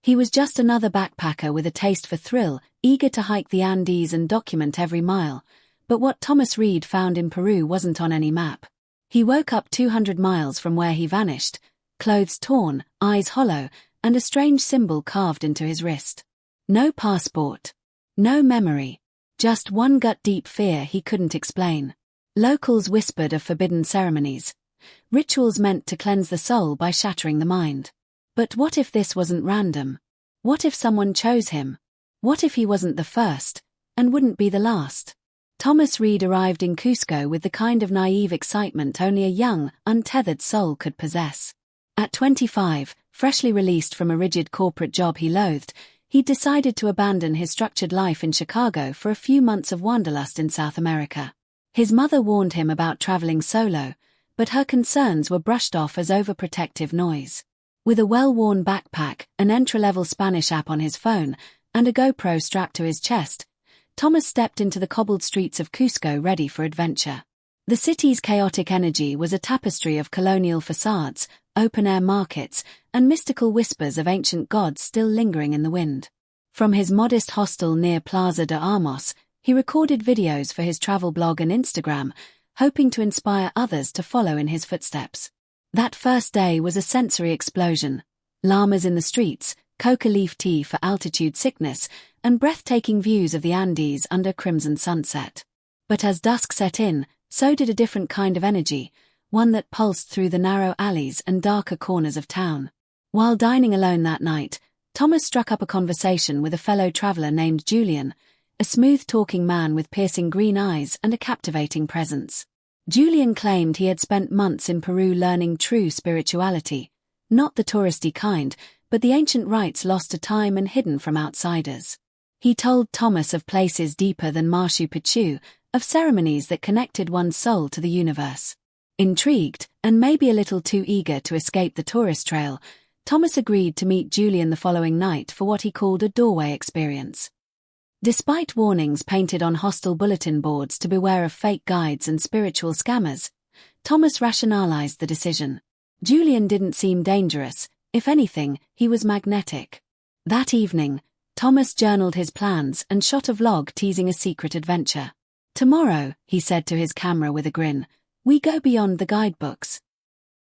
He was just another backpacker with a taste for thrill, eager to hike the Andes and document every mile. But what Thomas Reid found in Peru wasn't on any map. He woke up 200 miles from where he vanished, clothes torn, eyes hollow, and a strange symbol carved into his wrist. No passport. No memory. Just one gut-deep fear he couldn't explain. Locals whispered of forbidden ceremonies. Rituals meant to cleanse the soul by shattering the mind. But what if this wasn't random? What if someone chose him? What if he wasn't the first, and wouldn't be the last? Thomas Reid arrived in Cusco with the kind of naive excitement only a young, untethered soul could possess. At 25, freshly released from a rigid corporate job he loathed, he decided to abandon his structured life in Chicago for a few months of wanderlust in South America. His mother warned him about traveling solo, but her concerns were brushed off as overprotective noise. With a well-worn backpack, an entry-level Spanish app on his phone, and a GoPro strapped to his chest, Thomas stepped into the cobbled streets of Cusco ready for adventure. The city's chaotic energy was a tapestry of colonial facades, open-air markets, and mystical whispers of ancient gods still lingering in the wind. From his modest hostel near Plaza de Armas, he recorded videos for his travel blog and Instagram, hoping to inspire others to follow in his footsteps. That first day was a sensory explosion. Llamas in the streets, coca leaf tea for altitude sickness, and breathtaking views of the Andes under crimson sunset. But as dusk set in, so did a different kind of energy, one that pulsed through the narrow alleys and darker corners of town. While dining alone that night, Thomas struck up a conversation with a fellow traveler named Julian, a smooth-talking man with piercing green eyes and a captivating presence. Julian claimed he had spent months in Peru learning true spirituality, not the touristy kind, but the ancient rites lost to time and hidden from outsiders. He told Thomas of places deeper than Machu Picchu, of ceremonies that connected one's soul to the universe. Intrigued, and maybe a little too eager to escape the tourist trail, Thomas agreed to meet Julian the following night for what he called a doorway experience. Despite warnings painted on hostel bulletin boards to beware of fake guides and spiritual scammers, Thomas rationalized the decision. Julian didn't seem dangerous. If anything, he was magnetic. That evening, Thomas journaled his plans and shot a vlog teasing a secret adventure. "Tomorrow," he said to his camera with a grin, "we go beyond the guidebooks."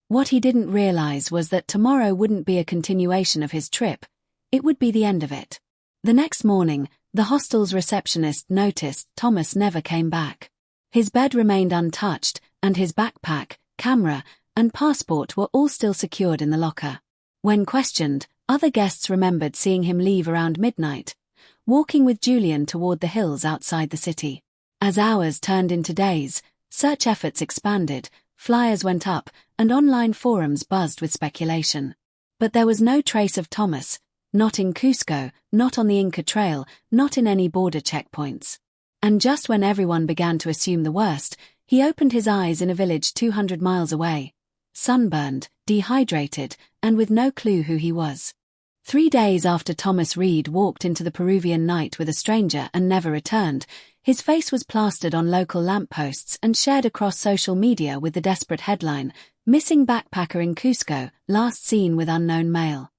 What he didn't realize was that tomorrow wouldn't be a continuation of his trip, it would be the end of it. The next morning, the hostel's receptionist noticed Thomas never came back. His bed remained untouched, and his backpack, camera, and passport were all still secured in the locker. When questioned, other guests remembered seeing him leave around midnight, walking with Julian toward the hills outside the city. As hours turned into days, search efforts expanded, flyers went up, and online forums buzzed with speculation. But there was no trace of Thomas, not in Cusco, not on the Inca Trail, not in any border checkpoints. And just when everyone began to assume the worst, he opened his eyes in a village 200 miles away, sunburned, dehydrated, and with no clue who he was. 3 days after Thomas Reid walked into the Peruvian night with a stranger and never returned, his face was plastered on local lampposts and shared across social media with the desperate headline, "Missing Backpacker in Cusco, Last Seen with Unknown Male."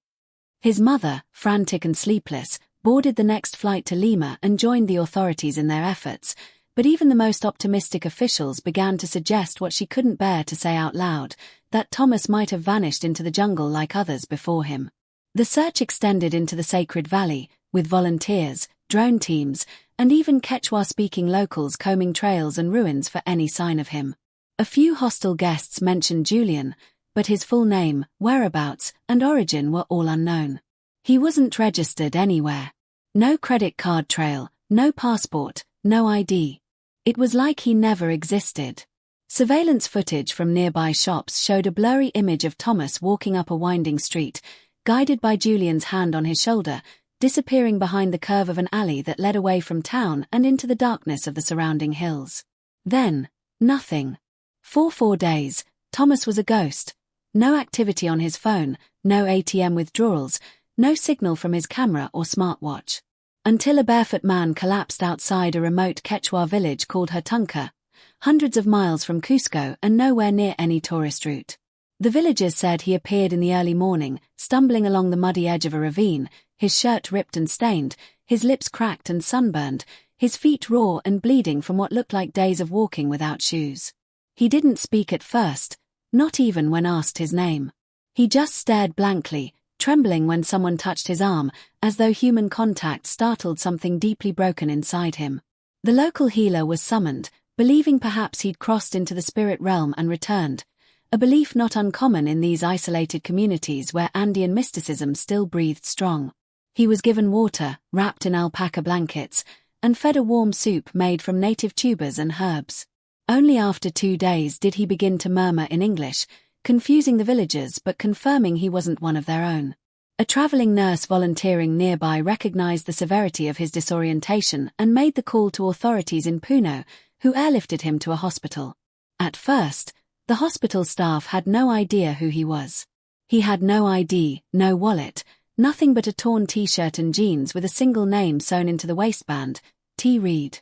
His mother, frantic and sleepless, boarded the next flight to Lima and joined the authorities in their efforts, but even the most optimistic officials began to suggest what she couldn't bear to say out loud, that Thomas might have vanished into the jungle like others before him. The search extended into the Sacred Valley, with volunteers, drone teams, and even Quechua-speaking locals combing trails and ruins for any sign of him. A few hostel guests mentioned Julian, but his full name, whereabouts, and origin were all unknown. He wasn't registered anywhere. No credit card trail, no passport, no ID. It was like he never existed. Surveillance footage from nearby shops showed a blurry image of Thomas walking up a winding street, guided by Julian's hand on his shoulder, disappearing behind the curve of an alley that led away from town and into the darkness of the surrounding hills. Then, nothing. For 4 days, Thomas was a ghost. No activity on his phone, no ATM withdrawals, no signal from his camera or smartwatch. Until a barefoot man collapsed outside a remote Quechua village called Hutunca, hundreds of miles from Cusco and nowhere near any tourist route. The villagers said he appeared in the early morning, stumbling along the muddy edge of a ravine, his shirt ripped and stained, his lips cracked and sunburned, his feet raw and bleeding from what looked like days of walking without shoes. He didn't speak at first, not even when asked his name. He just stared blankly, trembling when someone touched his arm, as though human contact startled something deeply broken inside him. The local healer was summoned, believing perhaps he'd crossed into the spirit realm and returned, a belief not uncommon in these isolated communities where Andean mysticism still breathed strong. He was given water, wrapped in alpaca blankets, and fed a warm soup made from native tubers and herbs. Only after 2 days did he begin to murmur in English, confusing the villagers but confirming he wasn't one of their own. A traveling nurse volunteering nearby recognized the severity of his disorientation and made the call to authorities in Puno, who airlifted him to a hospital. At first, the hospital staff had no idea who he was. He had no ID, no wallet, nothing but a torn t-shirt and jeans with a single name sewn into the waistband, T. Reid.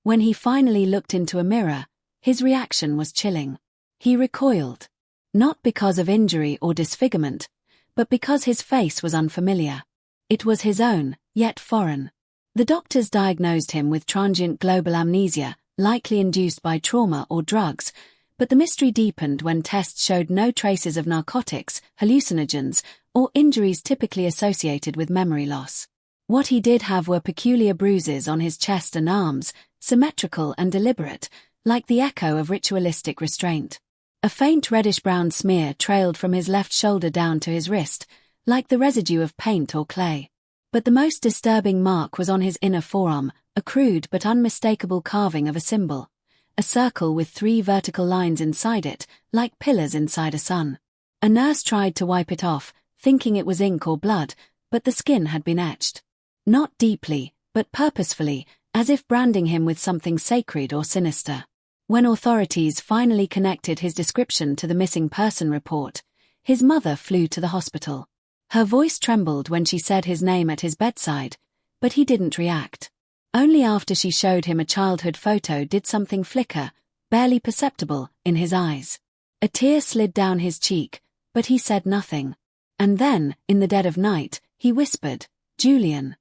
When he finally looked into a mirror, his reaction was chilling. He recoiled. Not because of injury or disfigurement, but because his face was unfamiliar. It was his own, yet foreign. The doctors diagnosed him with transient global amnesia, likely induced by trauma or drugs, but the mystery deepened when tests showed no traces of narcotics, hallucinogens, or injuries typically associated with memory loss. What he did have were peculiar bruises on his chest and arms, symmetrical and deliberate, like the echo of ritualistic restraint. A faint reddish-brown smear trailed from his left shoulder down to his wrist, like the residue of paint or clay. But the most disturbing mark was on his inner forearm, a crude but unmistakable carving of a symbol. A circle with 3 vertical lines inside it, like pillars inside a sun. A nurse tried to wipe it off, thinking it was ink or blood, but the skin had been etched. Not deeply, but purposefully, as if branding him with something sacred or sinister. When authorities finally connected his description to the missing person report, his mother flew to the hospital. Her voice trembled when she said his name at his bedside, but he didn't react. Only after she showed him a childhood photo did something flicker, barely perceptible, in his eyes. A tear slid down his cheek, but he said nothing. And then, in the dead of night, he whispered, "Julian."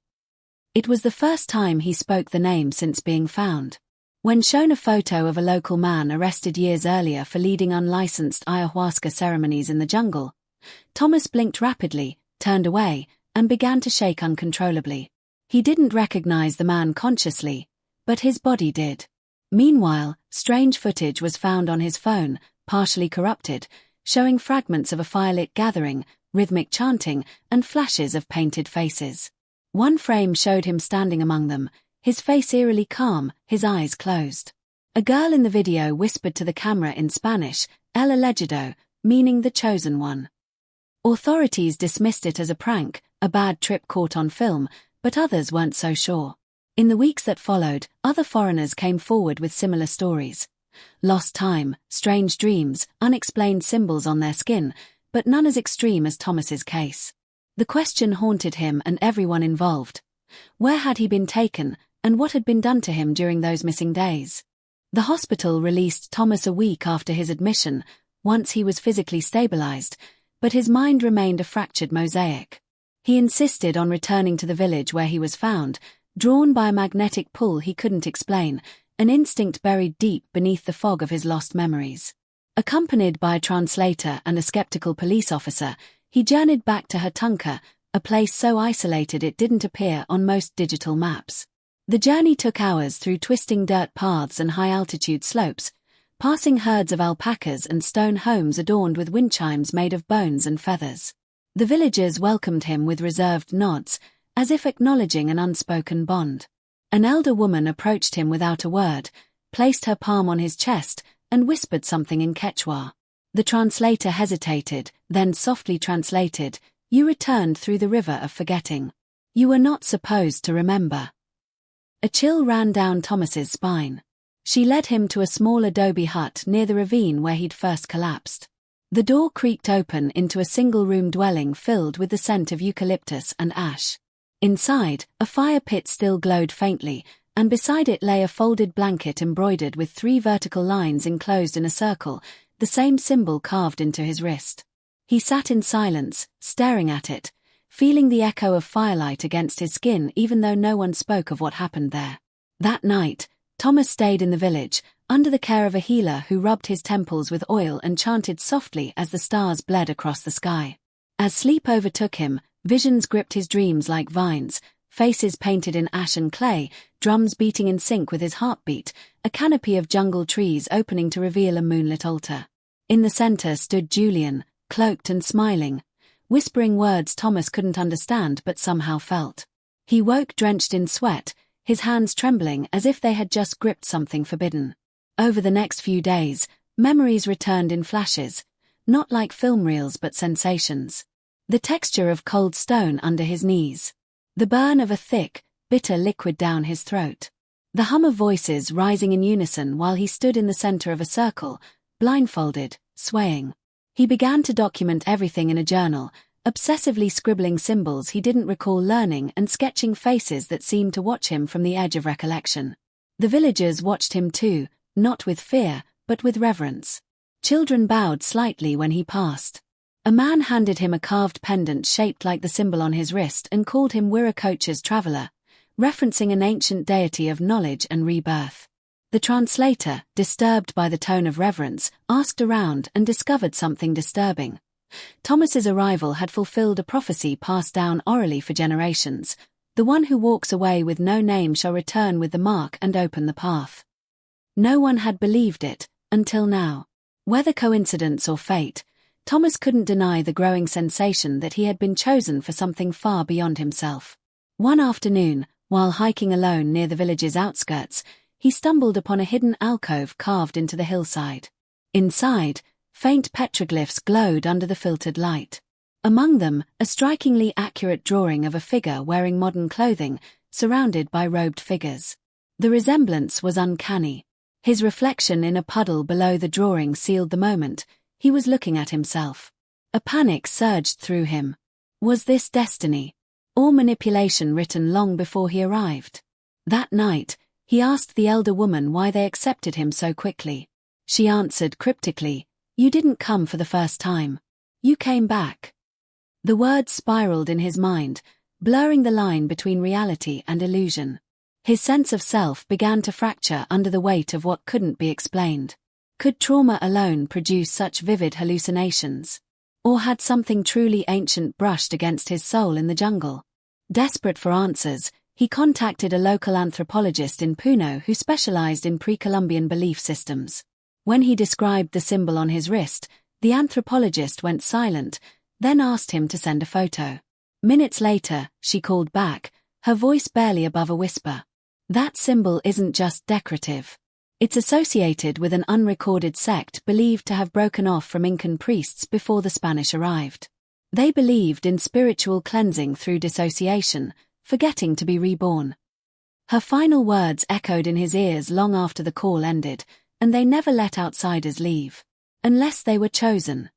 It was the first time he spoke the name since being found. When shown a photo of a local man arrested years earlier for leading unlicensed ayahuasca ceremonies in the jungle, Thomas blinked rapidly, turned away, and began to shake uncontrollably. He didn't recognize the man consciously, but his body did. Meanwhile, strange footage was found on his phone, partially corrupted, showing fragments of a firelit gathering, rhythmic chanting, and flashes of painted faces. One frame showed him standing among them, his face eerily calm, his eyes closed. A girl in the video whispered to the camera in Spanish, "El elegido," meaning the chosen one. Authorities dismissed it as a prank, a bad trip caught on film, but others weren't so sure. In the weeks that followed, other foreigners came forward with similar stories. Lost time, strange dreams, unexplained symbols on their skin, but none as extreme as Thomas's case. The question haunted him and everyone involved. Where had he been taken, and what had been done to him during those missing days? The hospital released Thomas a week after his admission, once he was physically stabilized, but his mind remained a fractured mosaic. He insisted on returning to the village where he was found, drawn by a magnetic pull he couldn't explain, an instinct buried deep beneath the fog of his lost memories. Accompanied by a translator and a skeptical police officer, he journeyed back to Hatunka, a place so isolated it didn't appear on most digital maps. The journey took hours through twisting dirt paths and high-altitude slopes, passing herds of alpacas and stone homes adorned with wind chimes made of bones and feathers. The villagers welcomed him with reserved nods, as if acknowledging an unspoken bond. An elder woman approached him without a word, placed her palm on his chest, and whispered something in Quechua. The translator hesitated, then softly translated, "You returned through the river of forgetting. You were not supposed to remember." A chill ran down Thomas's spine. She led him to a small adobe hut near the ravine where he'd first collapsed. The door creaked open into a single-room dwelling filled with the scent of eucalyptus and ash. Inside, a fire pit still glowed faintly, and beside it lay a folded blanket embroidered with 3 vertical lines enclosed in a circle, the same symbol carved into his wrist. He sat in silence, staring at it, feeling the echo of firelight against his skin even though no one spoke of what happened there. That night, Thomas stayed in the village, under the care of a healer who rubbed his temples with oil and chanted softly as the stars bled across the sky. As sleep overtook him, visions gripped his dreams like vines, faces painted in ash and clay, drums beating in sync with his heartbeat, a canopy of jungle trees opening to reveal a moonlit altar. In the center stood Julian, cloaked and smiling, whispering words Thomas couldn't understand but somehow felt. He woke drenched in sweat, his hands trembling as if they had just gripped something forbidden. Over the next few days, memories returned in flashes, not like film reels but sensations. The texture of cold stone under his knees. The burn of a thick, bitter liquid down his throat. The hum of voices rising in unison while he stood in the center of a circle, blindfolded, swaying. He began to document everything in a journal, obsessively scribbling symbols he didn't recall learning and sketching faces that seemed to watch him from the edge of recollection. The villagers watched him too, not with fear, but with reverence. Children bowed slightly when he passed. A man handed him a carved pendant shaped like the symbol on his wrist and called him Wiracocha's traveler, referencing an ancient deity of knowledge and rebirth. The translator, disturbed by the tone of reverence, asked around and discovered something disturbing. Thomas's arrival had fulfilled a prophecy passed down orally for generations. The one who walks away with no name shall return with the mark and open the path. No one had believed it, until now. Whether coincidence or fate, Thomas couldn't deny the growing sensation that he had been chosen for something far beyond himself. One afternoon, while hiking alone near the village's outskirts, he stumbled upon a hidden alcove carved into the hillside. Inside, faint petroglyphs glowed under the filtered light. Among them, a strikingly accurate drawing of a figure wearing modern clothing, surrounded by robed figures. The resemblance was uncanny. His reflection in a puddle below the drawing sealed the moment. He was looking at himself. A panic surged through him. Was this destiny? Or manipulation written long before he arrived? That night, he asked the elder woman why they accepted him so quickly. She answered cryptically, "You didn't come for the first time. You came back." The words spiraled in his mind, blurring the line between reality and illusion. His sense of self began to fracture under the weight of what couldn't be explained. Could trauma alone produce such vivid hallucinations? Or had something truly ancient brushed against his soul in the jungle? Desperate for answers, he contacted a local anthropologist in Puno who specialized in pre-Columbian belief systems. When he described the symbol on his wrist, the anthropologist went silent, then asked him to send a photo. Minutes later, she called back, her voice barely above a whisper. "That symbol isn't just decorative. It's associated with an unrecorded sect believed to have broken off from Incan priests before the Spanish arrived. They believed in spiritual cleansing through dissociation, forgetting to be reborn." Her final words echoed in his ears long after the call ended, and they never let outsiders leave. Unless they were chosen.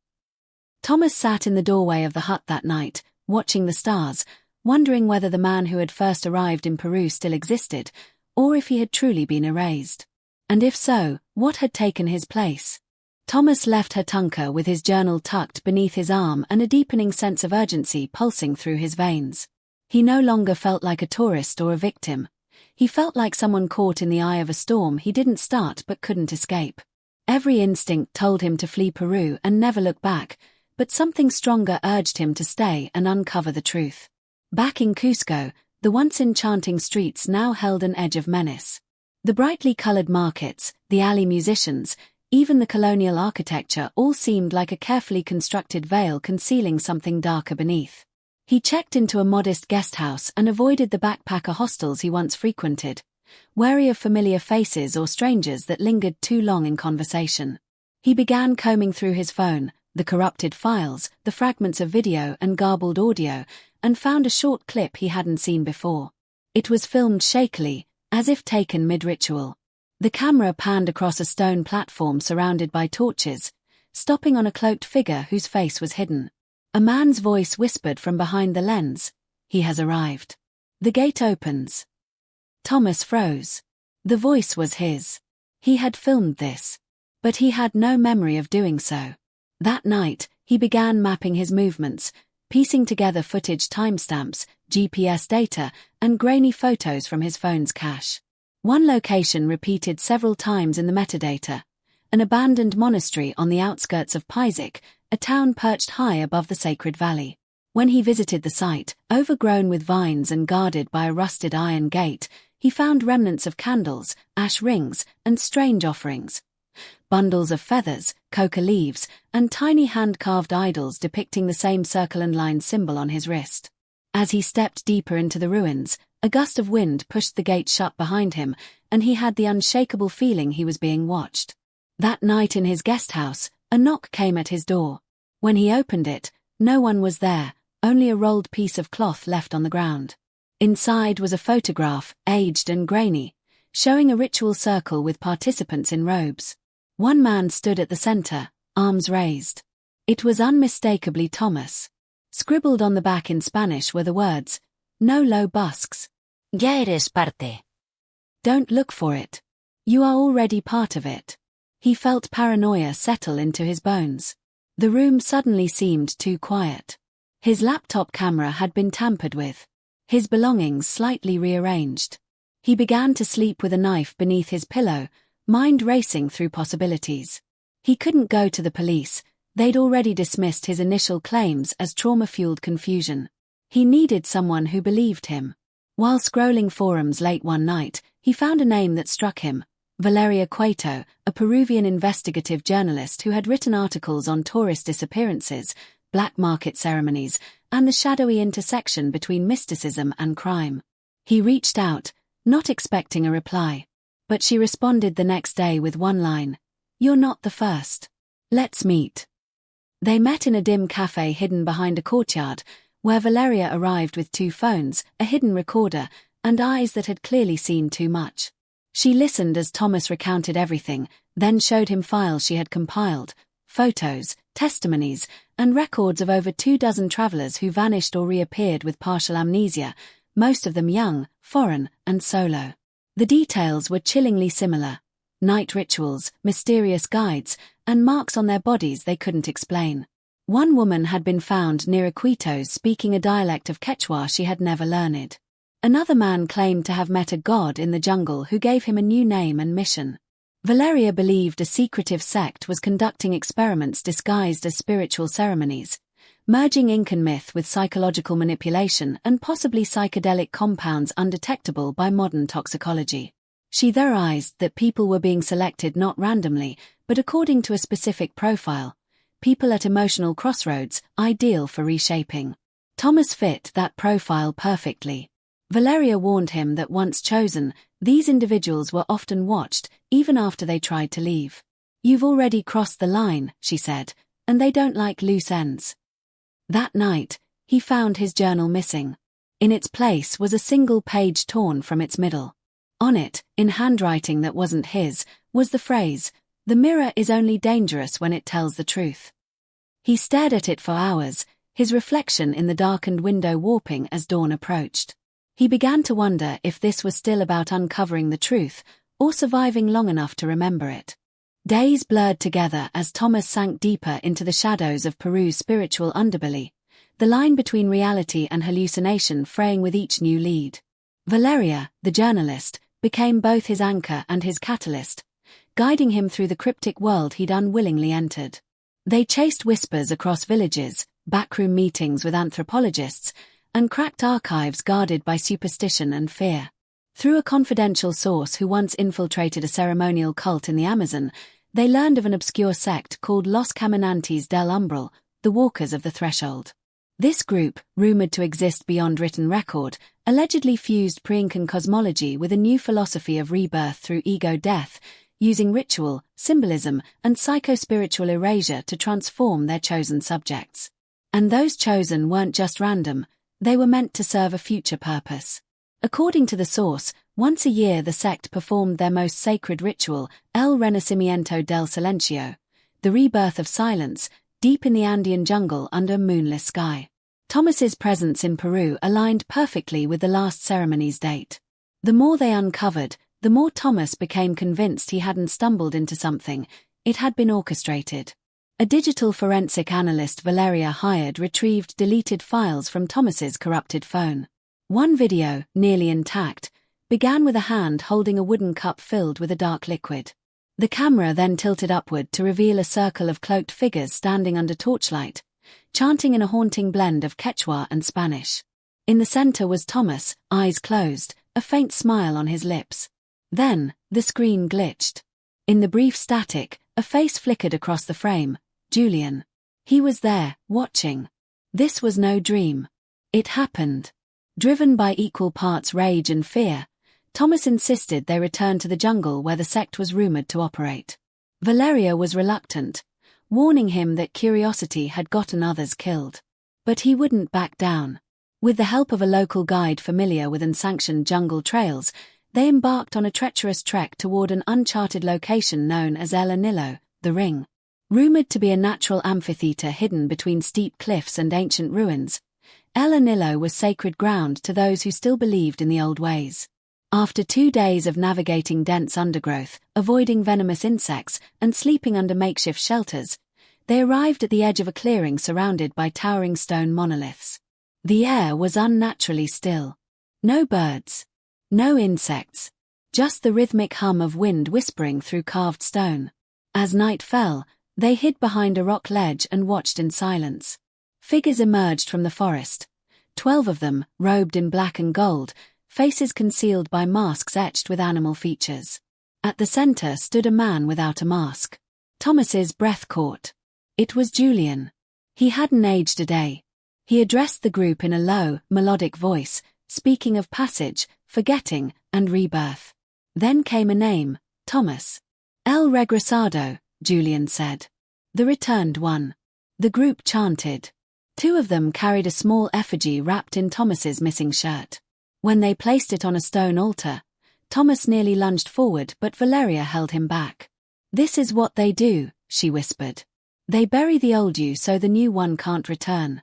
Thomas sat in the doorway of the hut that night, watching the stars, wondering whether the man who had first arrived in Peru still existed, or if he had truly been erased. And if so, what had taken his place? Thomas left Hatunka with his journal tucked beneath his arm and a deepening sense of urgency pulsing through his veins. He no longer felt like a tourist or a victim. He felt like someone caught in the eye of a storm he didn't start but couldn't escape. Every instinct told him to flee Peru and never look back, but something stronger urged him to stay and uncover the truth. Back in Cusco, the once enchanting streets now held an edge of menace. The brightly colored markets, the alley musicians, even the colonial architecture all seemed like a carefully constructed veil concealing something darker beneath. He checked into a modest guest house and avoided the backpacker hostels he once frequented, wary of familiar faces or strangers that lingered too long in conversation. He began combing through his phone, the corrupted files, the fragments of video and garbled audio, and found a short clip he hadn't seen before. It was filmed shakily, as if taken mid-ritual. The camera panned across a stone platform surrounded by torches, stopping on a cloaked figure whose face was hidden. A man's voice whispered from behind the lens, "He has arrived." The gate opens. Thomas froze. The voice was his. He had filmed this. But he had no memory of doing so. That night, he began mapping his movements, piecing together footage timestamps, GPS data, and grainy photos from his phone's cache. One location repeated several times in the metadata: an abandoned monastery on the outskirts of Pisek, a town perched high above the sacred valley. When he visited the site, overgrown with vines and guarded by a rusted iron gate, he found remnants of candles, ash rings, and strange offerings. Bundles of feathers, coca leaves, and tiny hand-carved idols depicting the same circle and line symbol on his wrist. As he stepped deeper into the ruins, a gust of wind pushed the gate shut behind him, and he had the unshakable feeling he was being watched. That night in his guest house, a knock came at his door. When he opened it, no one was there, only a rolled piece of cloth left on the ground. Inside was a photograph, aged and grainy, showing a ritual circle with participants in robes. One man stood at the center, arms raised. It was unmistakably Thomas. Scribbled on the back in Spanish were the words, "No lo busques. Ya eres parte. Don't look for it. You are already part of it." He felt paranoia settle into his bones. The room suddenly seemed too quiet. His laptop camera had been tampered with. His belongings slightly rearranged. He began to sleep with a knife beneath his pillow, mind racing through possibilities. He couldn't go to the police. They'd already dismissed his initial claims as trauma-fueled confusion. He needed someone who believed him. While scrolling forums late one night, he found a name that struck him: Valeria Cueto, a Peruvian investigative journalist who had written articles on tourist disappearances, black market ceremonies, and the shadowy intersection between mysticism and crime. He reached out, not expecting a reply. But she responded the next day with one line: "You're not the first. Let's meet." They met in a dim cafe hidden behind a courtyard, where Valeria arrived with 2 phones, a hidden recorder, and eyes that had clearly seen too much. She listened as Thomas recounted everything, then showed him files she had compiled, photos, testimonies, and records of over 24 travelers who vanished or reappeared with partial amnesia, most of them young, foreign, and solo. The details were chillingly similar: night rituals, mysterious guides, and marks on their bodies they couldn't explain. One woman had been found near Iquitos speaking a dialect of Quechua she had never learned. Another man claimed to have met a god in the jungle who gave him a new name and mission. Valeria believed a secretive sect was conducting experiments disguised as spiritual ceremonies, merging Incan myth with psychological manipulation and possibly psychedelic compounds undetectable by modern toxicology. She theorized that people were being selected not randomly, but according to a specific profile: people at emotional crossroads, ideal for reshaping. Thomas fit that profile perfectly. Valeria warned him that once chosen, these individuals were often watched, even after they tried to leave. "You've already crossed the line," she said, "and they don't like loose ends." That night, he found his journal missing. In its place was a single page torn from its middle. On it, in handwriting that wasn't his, was the phrase, "The mirror is only dangerous when it tells the truth." He stared at it for hours, his reflection in the darkened window warping as dawn approached. He began to wonder if this was still about uncovering the truth, or surviving long enough to remember it. Days blurred together as Thomas sank deeper into the shadows of Peru's spiritual underbelly, the line between reality and hallucination fraying with each new lead. Valeria, the journalist, became both his anchor and his catalyst, guiding him through the cryptic world he'd unwillingly entered. They chased whispers across villages, backroom meetings with anthropologists, and cracked archives guarded by superstition and fear. Through a confidential source who once infiltrated a ceremonial cult in the Amazon, they learned of an obscure sect called Los Caminantes del Umbral, the Walkers of the Threshold. This group, rumored to exist beyond written record, allegedly fused pre-Incan cosmology with a new philosophy of rebirth through ego death, using ritual, symbolism, and psycho-spiritual erasure to transform their chosen subjects. And those chosen weren't just random, they were meant to serve a future purpose. According to the source, once a year the sect performed their most sacred ritual, El Renacimiento del Silencio, the rebirth of silence, deep in the Andean jungle under a moonless sky. Thomas's presence in Peru aligned perfectly with the last ceremony's date. The more they uncovered, the more Thomas became convinced he hadn't stumbled into something, it had been orchestrated. A digital forensic analyst Valeria hired retrieved deleted files from Thomas's corrupted phone. One video, nearly intact, began with a hand holding a wooden cup filled with a dark liquid. The camera then tilted upward to reveal a circle of cloaked figures standing under torchlight, chanting in a haunting blend of Quechua and Spanish. In the center was Thomas, eyes closed, a faint smile on his lips. Then, the screen glitched. In the brief static, a face flickered across the frame. Julian. He was there, watching. This was no dream. It happened. Driven by equal parts rage and fear, Thomas insisted they return to the jungle where the sect was rumored to operate. Valeria was reluctant, warning him that curiosity had gotten others killed. But he wouldn't back down. With the help of a local guide familiar with unsanctioned jungle trails, they embarked on a treacherous trek toward an uncharted location known as El Anillo, the Ring. Rumored to be a natural amphitheater hidden between steep cliffs and ancient ruins, El Anillo was sacred ground to those who still believed in the old ways. After 2 days of navigating dense undergrowth, avoiding venomous insects, and sleeping under makeshift shelters, they arrived at the edge of a clearing surrounded by towering stone monoliths. The air was unnaturally still. No birds. No insects. Just the rhythmic hum of wind whispering through carved stone. As night fell, they hid behind a rock ledge and watched in silence. Figures emerged from the forest. 12 of them, robed in black and gold, faces concealed by masks etched with animal features. At the center stood a man without a mask. Thomas's breath caught. It was Julian. He hadn't aged a day. He addressed the group in a low, melodic voice, speaking of passage, forgetting, and rebirth. Then came a name, Thomas. El Regresado, Julian said. The returned one. The group chanted. 2 of them carried a small effigy wrapped in Thomas's missing shirt. When they placed it on a stone altar, Thomas nearly lunged forward but Valeria held him back. This is what they do, she whispered. They bury the old you so the new one can't return.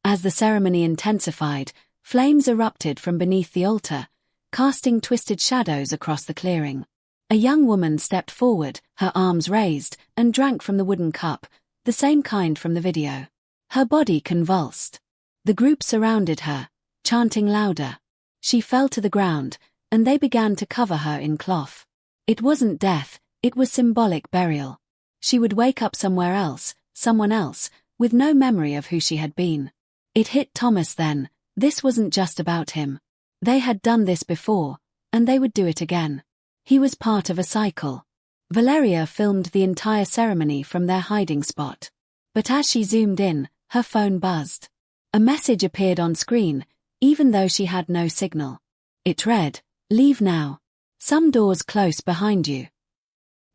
As the ceremony intensified, flames erupted from beneath the altar, casting twisted shadows across the clearing. A young woman stepped forward, her arms raised, and drank from the wooden cup, the same kind from the video. Her body convulsed. The group surrounded her, chanting louder. She fell to the ground, and they began to cover her in cloth. It wasn't death, it was symbolic burial. She would wake up somewhere else, someone else, with no memory of who she had been. It hit Thomas then, this wasn't just about him. They had done this before, and they would do it again. He was part of a cycle. Valeria filmed the entire ceremony from their hiding spot. But as she zoomed in, her phone buzzed. A message appeared on screen, even though she had no signal. It read, "Leave now. Some doors close behind you."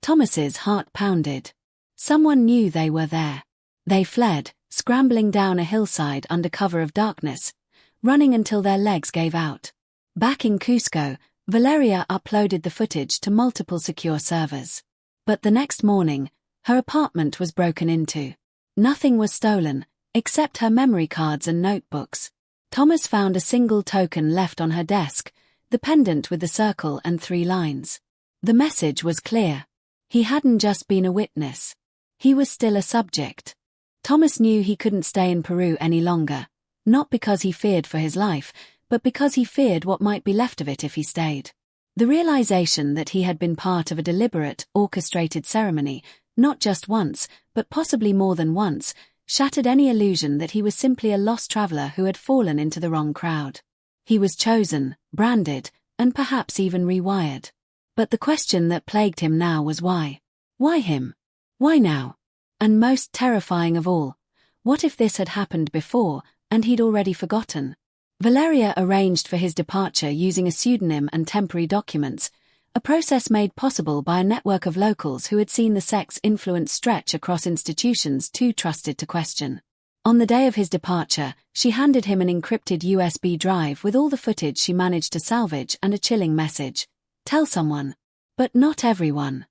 Thomas's heart pounded. Someone knew they were there. They fled, scrambling down a hillside under cover of darkness, running until their legs gave out. Back in Cusco, Valeria uploaded the footage to multiple secure servers. But the next morning, her apartment was broken into. Nothing was stolen, except her memory cards and notebooks. Thomas found a single token left on her desk, the pendant with the circle and 3 lines. The message was clear. He hadn't just been a witness. He was still a subject. Thomas knew he couldn't stay in Peru any longer, not because he feared for his life, but because he feared what might be left of it if he stayed. The realization that he had been part of a deliberate, orchestrated ceremony, not just once, but possibly more than once, shattered any illusion that he was simply a lost traveler who had fallen into the wrong crowd. He was chosen, branded, and perhaps even rewired. But the question that plagued him now was why? Why him? Why now? And most terrifying of all, what if this had happened before, and he'd already forgotten? Valeria arranged for his departure using a pseudonym and temporary documents, a process made possible by a network of locals who had seen the sect's influence stretch across institutions too trusted to question. On the day of his departure, she handed him an encrypted USB drive with all the footage she managed to salvage and a chilling message. Tell someone. But not everyone.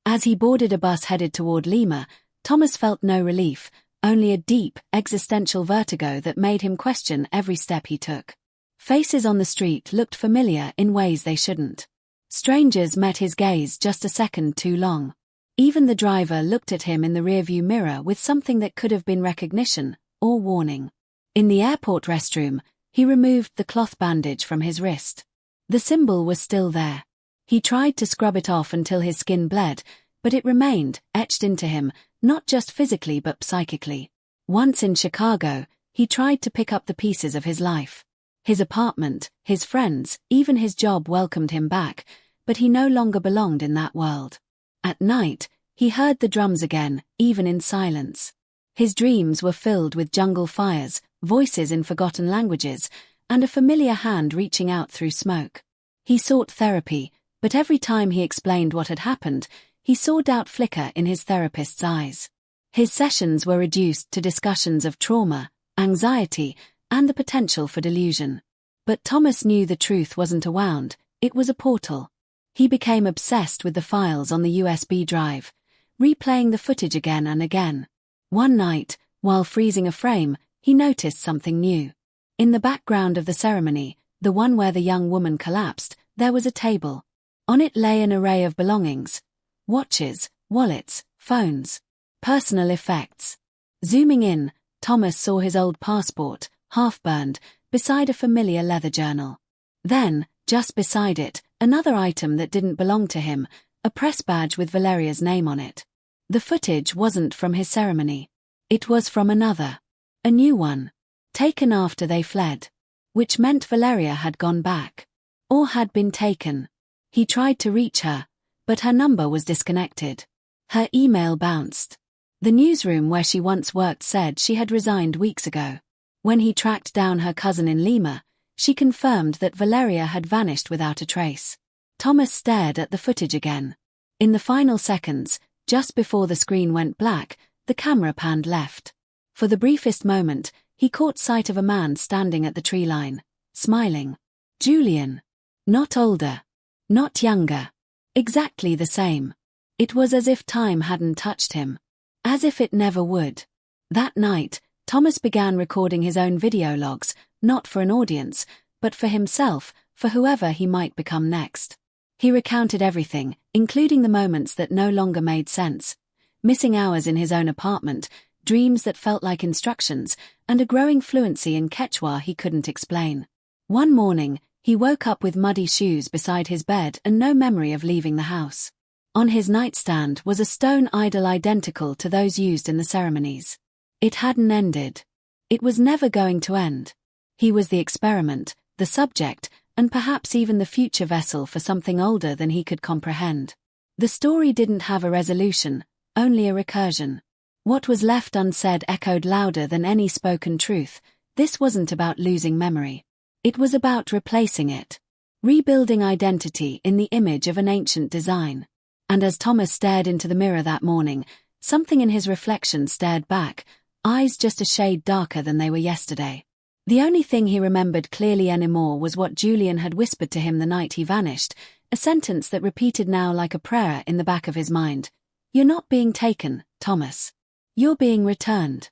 As he boarded a bus headed toward Lima, Thomas felt no relief, only a deep, existential vertigo that made him question every step he took. Faces on the street looked familiar in ways they shouldn't. Strangers met his gaze just a second too long. Even the driver looked at him in the rearview mirror with something that could have been recognition or warning. In the airport restroom, he removed the cloth bandage from his wrist. The symbol was still there. He tried to scrub it off until his skin bled, but it remained, etched into him, not just physically but psychically. Once in Chicago, he tried to pick up the pieces of his life. His apartment, his friends, even his job welcomed him back, but he no longer belonged in that world. At night, he heard the drums again, even in silence. His dreams were filled with jungle fires, voices in forgotten languages, and a familiar hand reaching out through smoke. He sought therapy, but every time he explained what had happened, he saw doubt flicker in his therapist's eyes. His sessions were reduced to discussions of trauma, anxiety, and the potential for delusion. But Thomas knew the truth wasn't a wound, it was a portal. He became obsessed with the files on the USB drive, replaying the footage again and again. One night, while freezing a frame, he noticed something new. In the background of the ceremony, the one where the young woman collapsed, there was a table. On it lay an array of belongings: watches, wallets, phones, personal effects. Zooming in, Thomas saw his old passport, half-burned, beside a familiar leather journal. Then, just beside it, another item that didn't belong to him, a press badge with Valeria's name on it. The footage wasn't from his ceremony. It was from another. A new one. Taken after they fled. Which meant Valeria had gone back. Or had been taken. He tried to reach her, but her number was disconnected. Her email bounced. The newsroom where she once worked said she had resigned weeks ago. When he tracked down her cousin in Lima, she confirmed that Valeria had vanished without a trace. Thomas stared at the footage again. In the final seconds, just before the screen went black, the camera panned left. For the briefest moment, he caught sight of a man standing at the tree line, smiling. Julian. Not older. Not younger. Exactly the same. It was as if time hadn't touched him. As if it never would. That night, Thomas began recording his own video logs, not for an audience, but for himself, for whoever he might become next. He recounted everything, including the moments that no longer made sense. Missing hours in his own apartment, dreams that felt like instructions, and a growing fluency in Quechua he couldn't explain. One morning, he woke up with muddy shoes beside his bed and no memory of leaving the house. On his nightstand was a stone idol identical to those used in the ceremonies. It hadn't ended. It was never going to end. He was the experiment, the subject, and perhaps even the future vessel for something older than he could comprehend. The story didn't have a resolution, only a recursion. What was left unsaid echoed louder than any spoken truth. This wasn't about losing memory. It was about replacing it. Rebuilding identity in the image of an ancient design. And as Thomas stared into the mirror that morning, something in his reflection stared back, eyes just a shade darker than they were yesterday. The only thing he remembered clearly anymore was what Julian had whispered to him the night he vanished, a sentence that repeated now like a prayer in the back of his mind. "You're not being taken, Thomas. You're being returned."